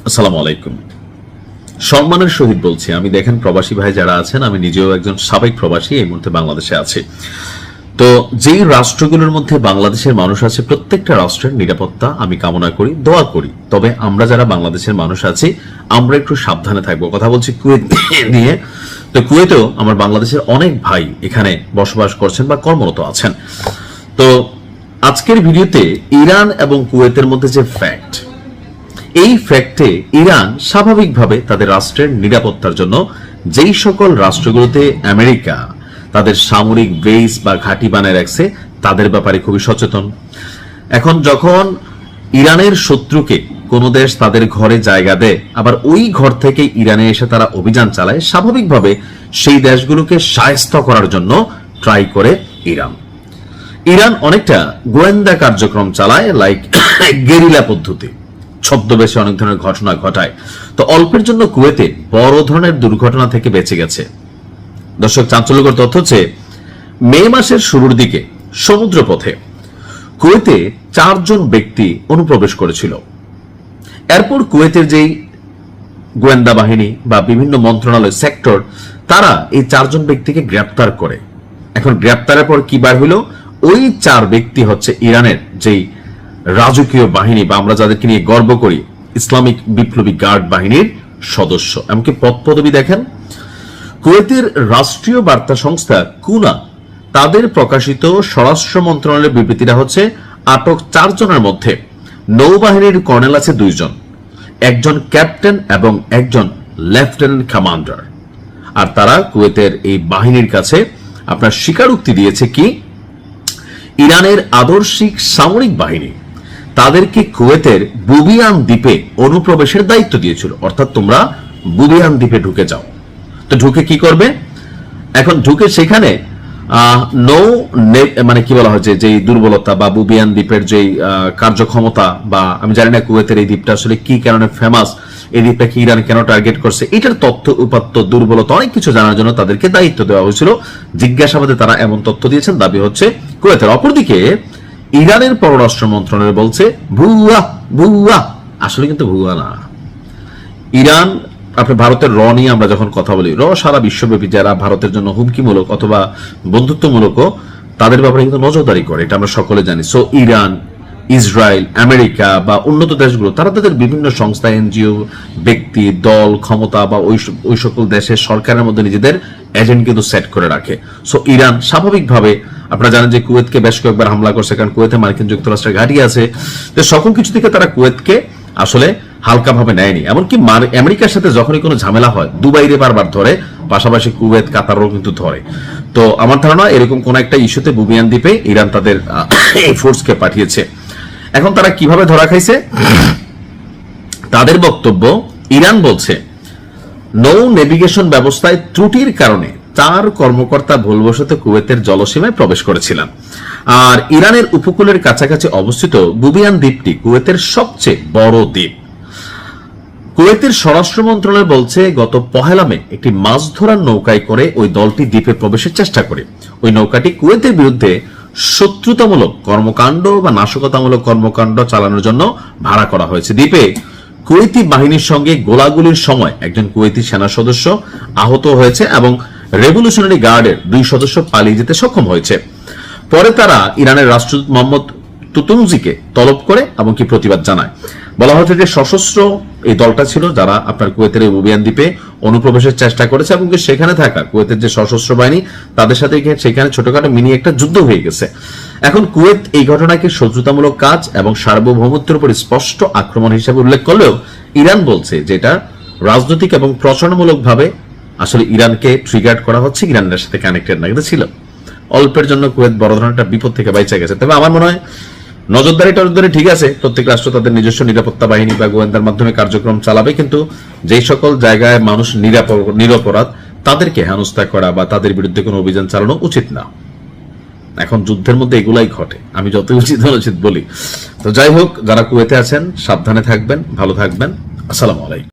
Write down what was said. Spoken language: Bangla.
আসসালামু আলাইকুম। সম্মানের সহিত বলছি, আমি দেখেন প্রবাসী ভাই যারা আছেন, আমি নিজেও একজন সাবেক প্রবাসী, এই মুহূর্তে বাংলাদেশে আছি। তো যেই রাষ্ট্রগুলোর মধ্যে বাংলাদেশের মানুষ আছে, প্রত্যেকটা রাষ্ট্রের নিরাপত্তা আমি কামনা করি, দোয়া করি। তবে আমরা যারা বাংলাদেশের মানুষ আছি, আমরা একটু সাবধানে থাকবো। কথা বলছি কুয়েত নিয়ে। তো কুয়েতেও আমার বাংলাদেশের অনেক ভাই এখানে বসবাস করছেন বা কর্মরত আছেন। তো আজকের ভিডিওতে ইরান এবং কুয়েতের মধ্যে যে ফ্যাক্ট, এই ফ্যাক্টে ইরান স্বাভাবিকভাবে তাদের রাষ্ট্রের নিরাপত্তার জন্য যেই সকল রাষ্ট্রগুলোতে আমেরিকা তাদের সামরিক বেস বা ঘাঁটি বানায় রাখছে, তাদের ব্যাপারে খুবই সচেতন। এখন যখন ইরানের শত্রুকে কোনো দেশ তাদের ঘরে জায়গা দেয়, আবার ওই ঘর থেকে ইরানে এসে তারা অভিযান চালায়, স্বাভাবিকভাবে সেই দেশগুলোকে শায়েস্তা করার জন্য ট্রাই করে ইরান। ইরান অনেকটা গোয়েন্দা কার্যক্রম চালায়, লাইক গেরিলা পদ্ধতি, ছদ্মবেশে অনেক ধরনের ঘটনা ঘটায়। তো অল্পের জন্য কুয়েতে বড় ধরনের দুর্ঘটনা থেকে বেঁচে গেছে। দর্শক, চাঞ্চল্যকর তথ্য হচ্ছে, মে মাসের শুরুর দিকে সমুদ্রপথে কুয়েতে 4 জন ব্যক্তি অনুপ্রবেশ করেছিল। এরপর কুয়েতের যেই গোয়েন্দা বাহিনী বা বিভিন্ন মন্ত্রণালয় সেক্টর, তারা এই 4 জন ব্যক্তিকে গ্রেপ্তার করে। এখন গ্রেপ্তারের পর কি বার হলো, ওই 4 ব্যক্তি হচ্ছে ইরানের যেই রাজকীয় বাহিনী বা আমরা যাদেরকে নিয়ে গর্ব করি, ইসলামিক বিপ্লবী গার্ড বাহিনীর সদস্য। এমনকি পদ পদবি দেখেন, কুয়েতের রাষ্ট্রীয় বার্তা সংস্থা কুনা তাদের প্রকাশিত স্বরাষ্ট্র মন্ত্রণালয়ের বিবৃতিটা হচ্ছে, আটক 4 জনের মধ্যে নৌবাহিনীর কর্নেল আছে 2 জন, একজন ক্যাপ্টেন এবং একজন লেফটেন্যান্ট কমান্ডার। আর তারা কুয়েতের এই বাহিনীর কাছে আপনার স্বীকারোক্তি দিয়েছে কি, ইরানের আদর্শিক সামরিক বাহিনী তাদেরকে কুয়েতের বুবিয়ান দ্বীপে অনুপ্রবেশের দায়িত্ব দিয়েছিল। অর্থাৎ তোমরা বুবিয়ান দ্বীপে ঢুকে যাও। তো ঢুকে কি করবে? এখন ঢুকে সেখানে নৌ মানে কি বলা হচ্ছে, যে দুর্বলতা বা বুবিয়ান দ্বীপের যে কার্যক্ষমতা, বা আমি জানি না কুয়েতের এই দ্বীপটা আসলে কি কারণে ফেমাস, এই দ্বীপটা কি ইরান কেন টার্গেট করছে, এটার তথ্য উপাত্ত দুর্বলতা অনেক কিছু জানার জন্য তাদেরকে দায়িত্ব দেওয়া হয়েছিল। জিজ্ঞাসাবাদে তারা এমন তথ্য দিয়েছেন, দাবি হচ্ছে কুয়েতের। অপরদিকে ইরানের পররাষ্ট্র মন্ত্রণালয় বলছে ভুয়া ভুয়া, আসলে কিন্তু ভুয়া না। ইরান, আপনি ভারতের র নিয়ে আমরা যখন কথা বলি, র সারা বিশ্বব্যাপী যারা ভারতের জন্য হুমকিমূলক অথবা বন্ধুত্বমূলক, তাদের ব্যাপারে কিন্তু নজরদারি করে, এটা আমরা সকলে জানি। সো ইরান, ইসরায়েল, আমেরিকা বা উন্নত দেশগুলো, তারা তাদের বিভিন্ন সংস্থা, এনজিও, ব্যক্তি, দল, ক্ষমতা বা ওই সকল দেশের সরকারের মধ্যে নিজেদের এজেন্ট কিন্তু সেট করে রাখে। সো ইরান স্বাভাবিকভাবে, আপনারা জানেন যে কুয়েতকে বেশ কয়েকবার হামলা করছে, কারণ কুয়েতে মার্কিন যুক্তরাষ্ট্রের ঘাঁটি আছে। তো সকল কিছু থেকে তারা কুয়েতকে আসলে হালকাভাবে নেয়নি। এমনকি আমেরিকার সাথে যখনই কোনো ঝামেলা হয়, দুবাইরে বারবার ধরে, পাশাপাশি কুয়েত, কাতারও কিন্তু ধরে। তো আমার ধারণা এরকম কোন একটা ইস্যুতে বুবিয়ান দ্বীপে ইরান তাদের এই ফোর্সকে পাঠিয়েছে। এখন তারা কিভাবে ধরা খাইছে, তাদের বক্তব্য, ইরান বলছে নৌ নেভিগেশন ব্যবস্থায় ত্রুটির কারণে 4 কর্মকর্তা ভুলবশত কুয়েতের জলসীমায় প্রবেশ করেছিলেন। আর ইরানের উপকূলের কাছাকাছি অবস্থিত বুবিয়ান দ্বীপটি কুয়েতের সবচেয়ে বড় দ্বীপ। কুয়েতের স্বরাষ্ট্র মন্ত্রণালয় বলছে, গত 1 মে একটি মাছ ধরার নৌকায় করে ওই দলটি দ্বীপে প্রবেশের চেষ্টা করে। ওই নৌকাটি কুয়েতের বিরুদ্ধে শত্রুতামূলক কর্মকাণ্ড বা নাশকতামূলক কর্মকাণ্ড চালানোর জন্য ভাড়া করা হয়েছে। দ্বীপে কুয়েতি বাহিনীর সঙ্গে গোলাগুলির সময় একজন কুয়েতি সেনা সদস্য আহত হয়েছে এবং রেভলিউশনারি গার্ডের 2 সদস্য পালিয়ে যেতে সক্ষম হয়েছে। পরে তারা ইরানের রাষ্ট্রদূত মোহাম্মদ তুতুনজিকে তলব করে এবং কি প্রতিবাদ জানায়। বলা হচ্ছে যে সশস্ত্র এই দলটা ছিল যারা আপনার কুয়েতের এই বুবিয়ান দ্বীপে অনুপ্রবেশের চেষ্টা করেছে, এবং সেখানে থাকা কুয়েতের যে সশস্ত্র বাহিনী, তাদের সাথে সেখানে ছোটখাটো মিনি একটা যুদ্ধ হয়ে গেছে। এখন কুয়েত এই ঘটনাকে শত্রুতামূলক কাজ এবং সার্বভৌমত্বের উপর স্পষ্ট আক্রমণ হিসেবে উল্লেখ করলেও ইরান বলছে যে এটা রাজনৈতিক এবং প্রচারণামূলক ভাবে আসলে ইরানকে ট্রিগার করা হচ্ছে, ইরানের সাথে কানেক্টেড না। কিন্তু ছিল অল্পের জন্য কুয়েত বড় ধরনের একটা বিপদ থেকে বাইচা গেছে। তবে আমার মনে হয় নজরদারি ঠিক আছে, প্রত্যেক রাষ্ট্র তাদের নিজস্ব নিরাপত্তা বাহিনী বা গোয়েন্দার মাধ্যমে কার্যক্রম চালাবে, কিন্তু যেই সকল জায়গায় মানুষ নিরপরাধ, তাদেরকে হেনস্থা করা বা তাদের বিরুদ্ধে কোনো অভিযান চালানো উচিত না। এখন যুদ্ধের মধ্যে এগুলাই ঘটে, আমি যত উচিত অনুচিত বলি। তো যাই হোক, যারা কুয়েতে আছেন সাবধানে থাকবেন, ভালো থাকবেন। আসসালামু আলাইকুম।